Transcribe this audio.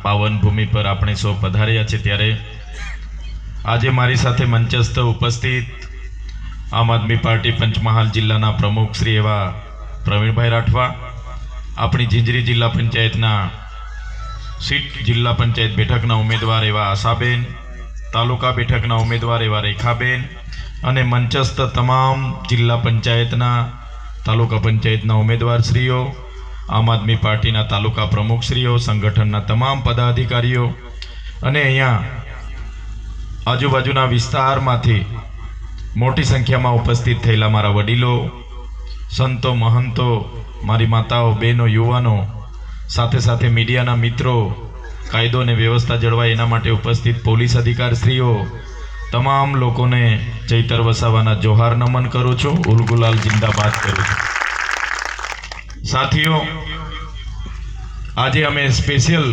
પાવન ભૂમિ પર આપણે સૌ પધાર્યા છે ત્યારે આજે મારી સાથે મંચસ્થ ઉપસ્થિત આમ આદમી પાર્ટી પંચમહાલ જિલ્લાના પ્રમુખ શ્રી એવા પ્રવીણભાઈ રાઠવા, આપણી ઝીંઝરી જિલ્લા પંચાયતના સીટ જિલ્લા પંચાયત બેઠકના ઉમેદવાર એવા આશાબેન, તાલુકા બેઠકના ઉમેદવાર એવા રેખાબેન અને મંચસ્થ તમામ જિલ્લા પંચાયતના તાલુકા પંચાયતના ઉમેદવારશ્રીઓ, આમ આદમી પાર્ટીના તાલુકા પ્રમુખશ્રીઓ, સંગઠનના તમામ પદાધિકારીઓ અને અહીંયા આજુબાજુના વિસ્તારમાંથી મોટી સંખ્યામાં ઉપસ્થિત થયેલા મારા વડીલો, સંતો, મહંતો, મારી માતાઓ, બહેનો, યુવાનો, સાથે સાથે મીડિયાના મિત્રો, કાયદો અને વ્યવસ્થા જળવાય એના માટે ઉપસ્થિત પોલીસ અધિકારીશ્રીઓ, તમામ લોકોને ચૈતર વસાવાના જોહાર નમન કરું છું, ઉલગુલાલ જિંદાબાદ કરું છું. સાથીઓ, આજે અમે સ્પેશિયલ